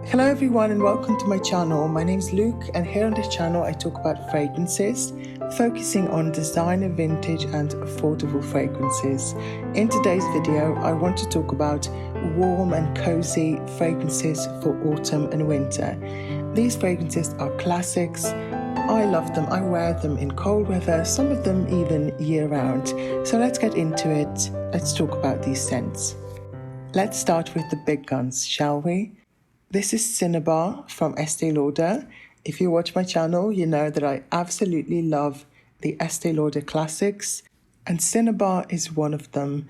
Hello everyone and welcome to my channel. My name is Luke and here on this channel I talk about fragrances, focusing on designer, vintage and affordable fragrances. In today's video I want to talk about warm and cozy fragrances for autumn and winter. These fragrances are classics. I love them, I wear them in cold weather, some of them even year round. So let's get into it. Let's talk about these scents. Let's start with the big guns, shall we? This is Cinnabar from Estée Lauder. If you watch my channel, you know that I absolutely love the Estée Lauder classics, and Cinnabar is one of them.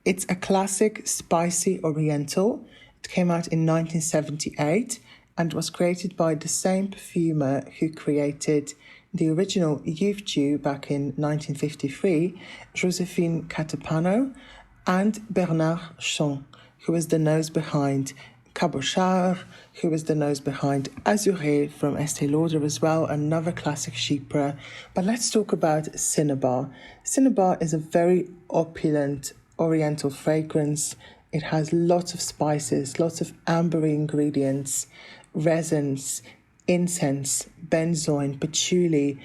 It's a classic, spicy oriental. It came out in 1978 and was created by the same perfumer who created the original Youth Dew back in 1953, Joséphine Catapano, and Bernard Chon, who was the nose behind Cabochard, who was the nose behind Azuré from Estée Lauder as well, another classic chypre. But let's talk about Cinnabar. Cinnabar is a very opulent oriental fragrance. It has lots of spices, lots of ambery ingredients, resins, incense, benzoin, patchouli.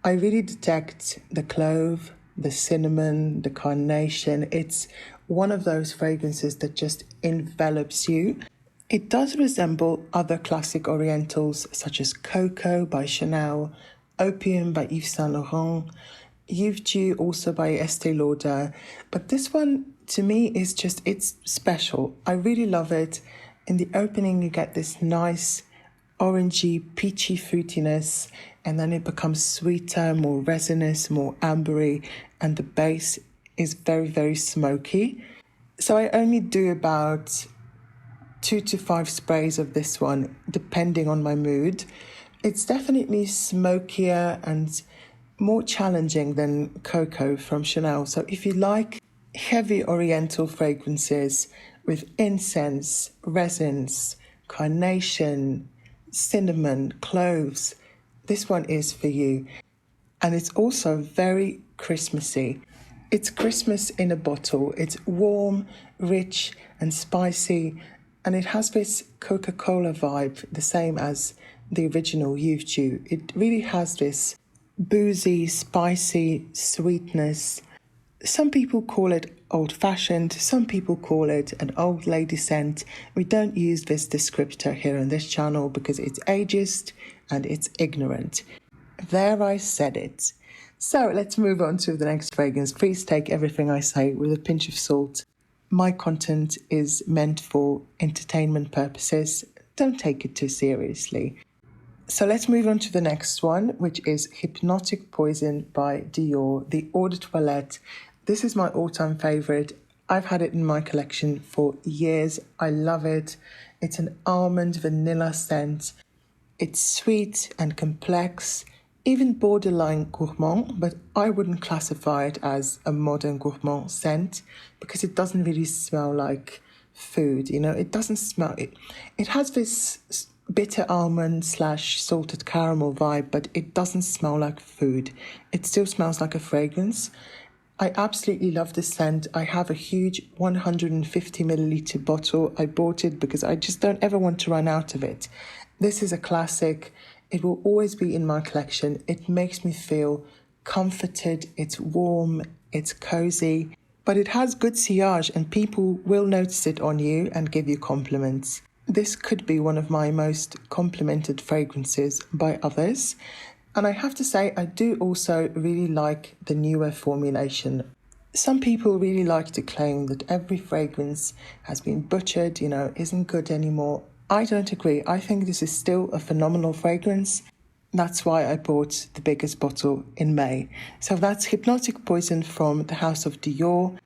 I really detect the clove, the cinnamon, the carnation. It's one of those fragrances that just envelops you. It does resemble other classic orientals such as Coco by Chanel, Opium by Yves Saint Laurent, Youth Dew also by Estée Lauder. But this one to me is just, it's special. I really love it. In the opening you get this nice orangey, peachy fruitiness, and then it becomes sweeter, more resinous, more ambery, and the base is very, very smoky. So I only do about 2 to 5 sprays of this one, depending on my mood. It's definitely smokier and more challenging than Coco from Chanel. So if you like heavy oriental fragrances with incense, resins, carnation, cinnamon, cloves, this one is for you. And it's also very Christmassy. It's Christmas in a bottle. It's warm, rich and spicy, and it has this Coca-Cola vibe, the same as the original Youth Dew. It really has this boozy, spicy sweetness. Some people call it old-fashioned, some people call it an old lady scent. We don't use this descriptor here on this channel because it's ageist and it's ignorant. There, I said it. So let's move on to the next fragrance. Please take everything I say with a pinch of salt. My content is meant for entertainment purposes. Don't take it too seriously. So let's move on to the next one, which is Hypnotic Poison by Dior, the Eau de Toilette. This is my all-time favorite. I've had it in my collection for years. I love it. It's an almond vanilla scent. It's sweet and complex, even borderline gourmand, but I wouldn't classify it as a modern gourmand scent because it doesn't really smell like food. You know, it doesn't smell it. It has this bitter almond / salted caramel vibe, but it doesn't smell like food. It still smells like a fragrance. I absolutely love this scent. I have a huge 150 milliliter bottle. I bought it because I just don't ever want to run out of it. This is a classic. It will always be in my collection. It makes me feel comforted. It's warm, it's cozy, but it has good sillage and people will notice it on you and give you compliments. This could be one of my most complimented fragrances by others. And I have to say, I do also really like the newer formulation. Some people really like to claim that every fragrance has been butchered, you know, isn't good anymore. I don't agree. I think this is still a phenomenal fragrance. That's why I bought the biggest bottle in May. So that's Hypnotic Poison from the House of Dior.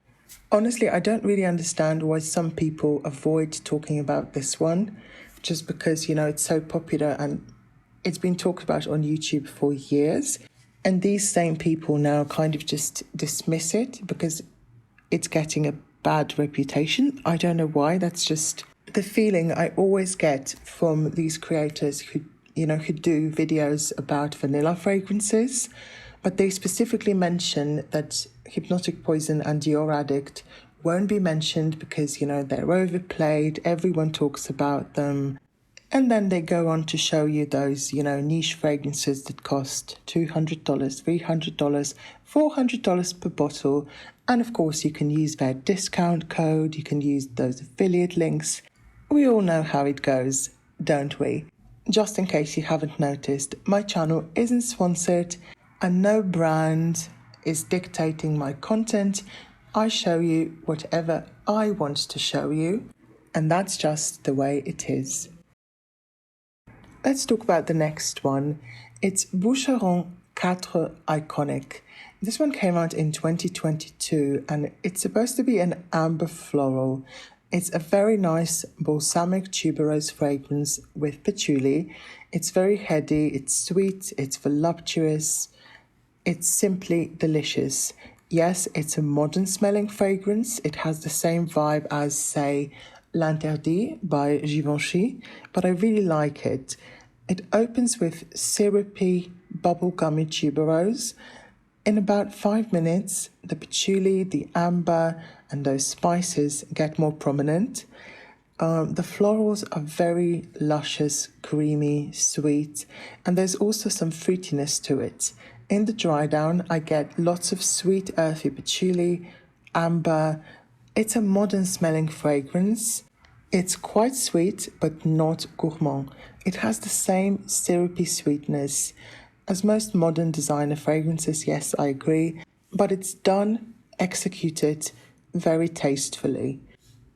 Honestly, I don't really understand why some people avoid talking about this one, just because, you know, it's so popular and it's been talked about on YouTube for years. And these same people now kind of just dismiss it because it's getting a bad reputation. I don't know why. That's just the feeling I always get from these creators who do videos about vanilla fragrances, but they specifically mention that Hypnotic Poison and Dior Addict won't be mentioned because, you know, they're overplayed, everyone talks about them. And then they go on to show you those, niche fragrances that cost $200, $300, $400 per bottle. And of course, you can use their discount code. You can use those affiliate links. We all know how it goes, don't we? Just in case you haven't noticed, my channel isn't sponsored and no brand is dictating my content. I show you whatever I want to show you, and that's just the way it is. Let's talk about the next one. It's Boucheron Quatre Iconic. This one came out in 2022 and it's supposed to be an amber floral. It's a very nice balsamic tuberose fragrance with patchouli. It's very heady, it's sweet, it's voluptuous. It's simply delicious. Yes, it's a modern smelling fragrance. It has the same vibe as, say, L'Interdit by Givenchy, but I really like it. It opens with syrupy, bubblegummy tuberose. In about 5 minutes, the patchouli, the amber, and those spices get more prominent. The florals are very luscious, creamy, sweet, and there's also some fruitiness to it. In the dry down, I get lots of sweet, earthy patchouli, amber. It's a modern smelling fragrance. It's quite sweet, but not gourmand. It has the same syrupy sweetness as most modern designer fragrances, yes, I agree, but it's done, executed very tastefully.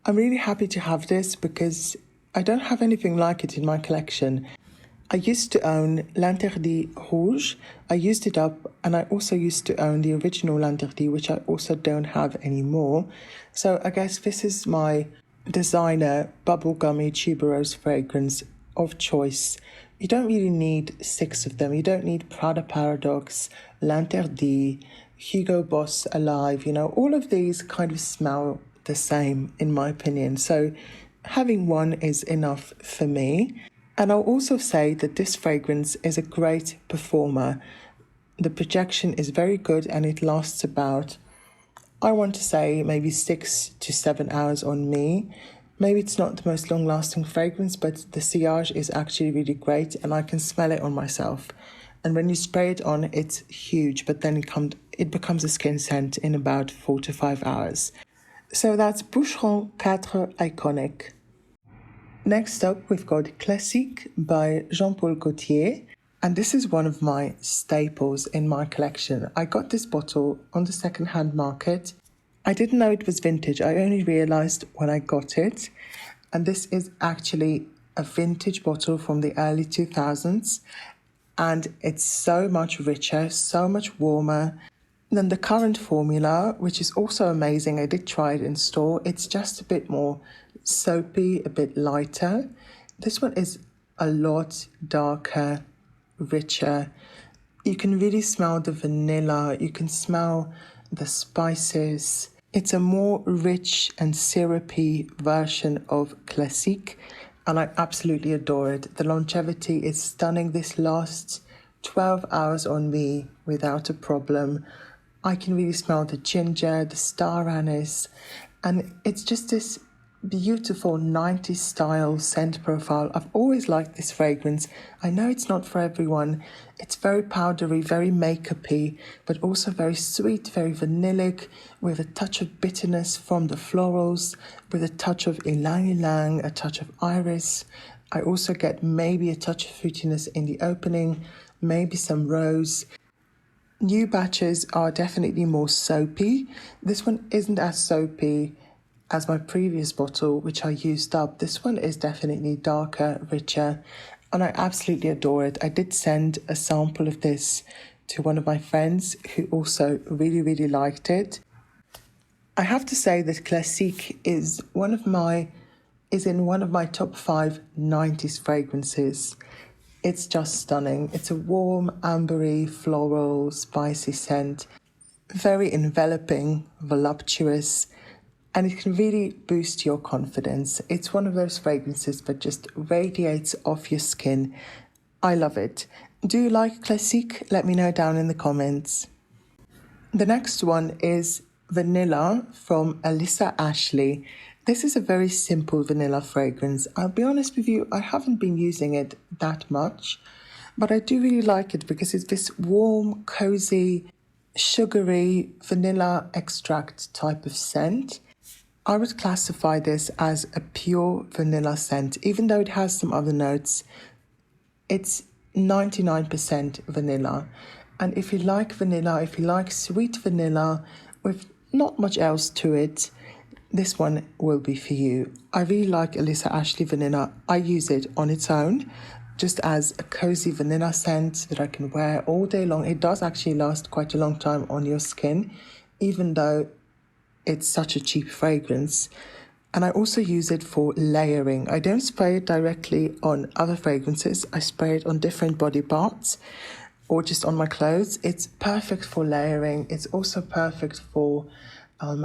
I'm really happy to have this because I don't have anything like it in my collection. I used to own L'Interdit Rouge. I used it up, and I also used to own the original L'Interdit, which I also don't have anymore. So I guess this is my designer bubblegummy tuberose fragrance of choice. You don't really need 6 of them. You don't need Prada Paradox, L'Interdit, Hugo Boss Alive. All of these kind of smell the same, in my opinion. So having one is enough for me. And I'll also say that this fragrance is a great performer. The projection is very good and it lasts about, I want to say, maybe 6 to 7 hours on me. Maybe it's not the most long-lasting fragrance, but the sillage is actually really great and I can smell it on myself. And when you spray it on, it's huge, but then it becomes a skin scent in about 4 to 5 hours. So that's Boucheron Quatre Iconic. Next up, we've got Classique by Jean-Paul Gaultier. And this is one of my staples in my collection. I got this bottle on the second-hand market. I didn't know it was vintage. I only realized when I got it. And this is actually a vintage bottle from the early 2000s. And it's so much richer, so much warmer than the current formula, which is also amazing. I did try it in store. It's just a bit more soapy, a bit lighter. This one is a lot darker, richer. You can really smell the vanilla. You can smell the spices. It's a more rich and syrupy version of Classique, and I absolutely adore it. The longevity is stunning. This lasts 12 hours on me without a problem. I can really smell the ginger, the star anise, and it's just this beautiful 90s style scent profile. I've always liked this fragrance. I know it's not for everyone. It's very powdery, very makeup-y, but also very sweet, very vanillic, with a touch of bitterness from the florals, with a touch of ylang-ylang, a touch of iris. I also get maybe a touch of fruitiness in the opening, maybe some rose. New batches are definitely more soapy. This one isn't as soapy as my previous bottle, which I used up. This one is definitely darker, richer, and I absolutely adore it. I did send a sample of this to one of my friends who also really, really liked it. I have to say that Classique is in one of my top 5 90s fragrances. It's just stunning. It's a warm, ambery, floral, spicy scent, very enveloping, voluptuous, and it can really boost your confidence. It's one of those fragrances that just radiates off your skin. I love it. Do you like Classique? Let me know down in the comments. The next one is Vanilla from Alyssa Ashley. This is a very simple vanilla fragrance. I'll be honest with you, I haven't been using it that much, but I do really like it because it's this warm, cozy, sugary vanilla extract type of scent. I would classify this as a pure vanilla scent, even though it has some other notes. It's 99% vanilla. And if you like vanilla, if you like sweet vanilla with not much else to it, this one will be for you. I really like Alyssa Ashley Vanilla. I use it on its own, just as a cozy vanilla scent that I can wear all day long. It does actually last quite a long time on your skin, even though it's such a cheap fragrance. And I also use it for layering. I don't spray it directly on other fragrances. I spray it on different body parts or just on my clothes. It's perfect for layering. It's also perfect for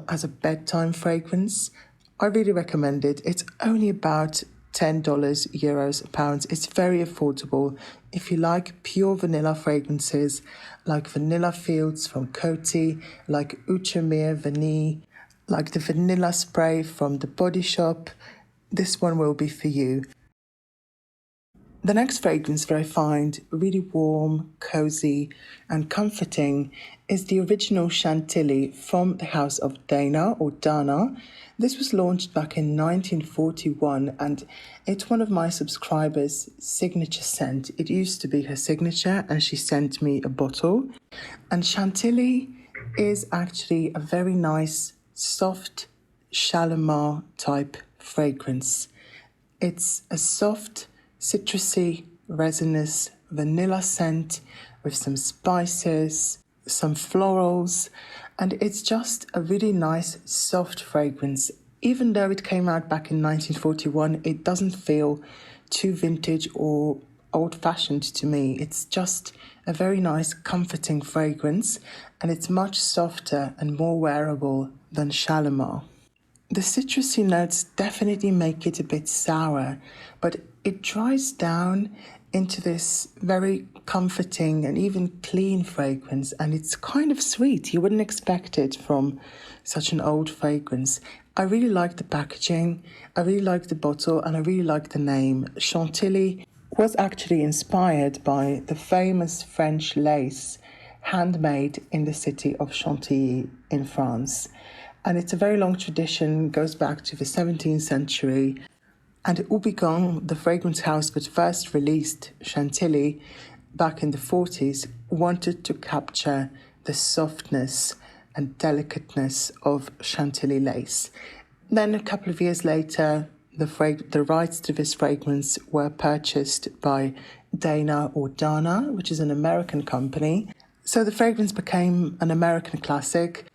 as a bedtime fragrance. I really recommend it. It's only about $10, euros, pounds. It's very affordable. If you like pure vanilla fragrances, like Vanilla Fields from Coty, like Outremer Vanille, like the vanilla spray from the Body Shop, this one will be for you. The next fragrance that I find really warm, cozy, and comforting is the original Chantilly from the house of Dana or Dana. This was launched back in 1941 and it's one of my subscribers' signature scent. It used to be her signature and she sent me a bottle. And Chantilly is actually a very nice, soft Shalimar type fragrance. It's a soft, citrusy, resinous vanilla scent with some spices, some florals, and it's just a really nice soft fragrance. Even though it came out back in 1941, it doesn't feel too vintage or old-fashioned to me. It's just a very nice, comforting fragrance, and it's much softer and more wearable than Shalimar. The citrusy notes definitely make it a bit sour, but it dries down into this very comforting and even clean fragrance, and it's kind of sweet. You wouldn't expect it from such an old fragrance. I really like the packaging, I really like the bottle, and I really like the name. Chantilly was actually inspired by the famous French lace handmade in the city of Chantilly in France. And it's a very long tradition, goes back to the 17th century. And Houbigant, the fragrance house that first released Chantilly back in the 40s, wanted to capture the softness and delicateness of Chantilly lace. Then a couple of years later, the rights to this fragrance were purchased by Dana or Dana, which is an American company. So the fragrance became an American classic.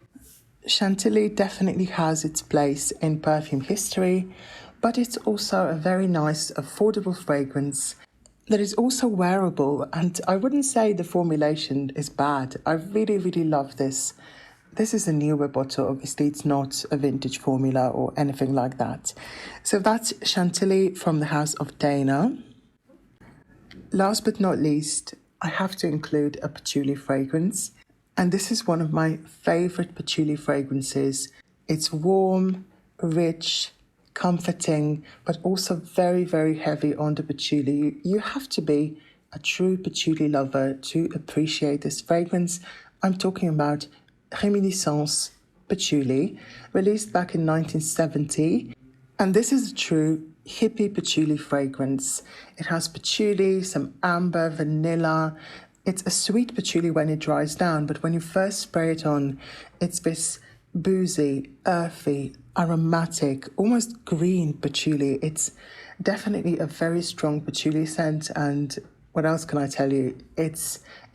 Chantilly definitely has its place in perfume history, but it's also a very nice, affordable fragrance that is also wearable. And I wouldn't say the formulation is bad. I really, really love this. This is a newer bottle. Obviously, it's not a vintage formula or anything like that. So that's Chantilly from the house of Dana. Last but not least, I have to include a patchouli fragrance. And this is one of my favorite patchouli fragrances. It's warm, rich, comforting, but also very, very heavy on the patchouli. You have to be a true patchouli lover to appreciate this fragrance. I'm talking about Reminiscence Patchouli, released back in 1970. And this is a true hippie patchouli fragrance. It has patchouli, some amber, vanilla. It's a sweet patchouli when it dries down, but when you first spray it on, it's this boozy, earthy, aromatic, almost green patchouli. It's definitely a very strong patchouli scent, and what else can I tell you? It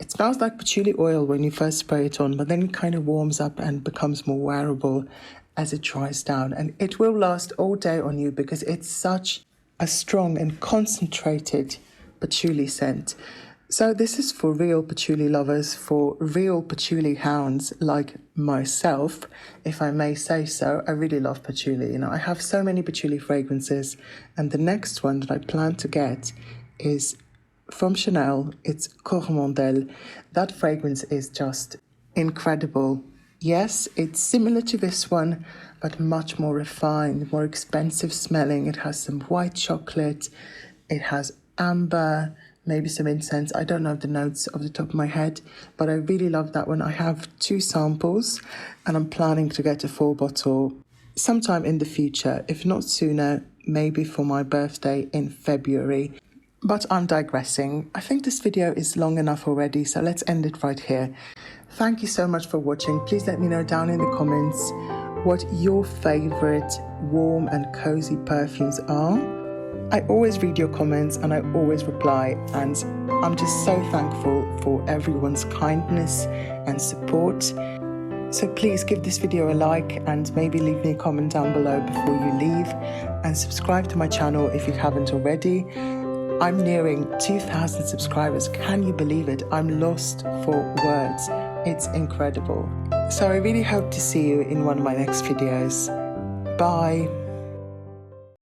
smells like patchouli oil when you first spray it on, but then it kind of warms up and becomes more wearable as it dries down. And it will last all day on you because it's such a strong and concentrated patchouli scent. So this is for real patchouli lovers, for real patchouli hounds like myself, if I may say so. I really love patchouli. You know, I have so many patchouli fragrances, and the next one that I plan to get is from Chanel. It's Coromandel. That fragrance is just incredible. Yes, it's similar to this one, but much more refined, more expensive smelling. It has some white chocolate, it has amber, maybe some incense. I don't know the notes off the top of my head, but I really love that one. I have 2 samples and I'm planning to get a full bottle sometime in the future, if not sooner, maybe for my birthday in February. But I'm digressing. I think this video is long enough already, so let's end it right here. Thank you so much for watching. Please let me know down in the comments what your favorite warm and cozy perfumes are. I always read your comments and I always reply, and I'm just so thankful for everyone's kindness and support. So please give this video a like and maybe leave me a comment down below before you leave, and subscribe to my channel if you haven't already. I'm nearing 2,000 subscribers. Can you believe it? I'm lost for words. It's incredible. So I really hope to see you in one of my next videos. Bye.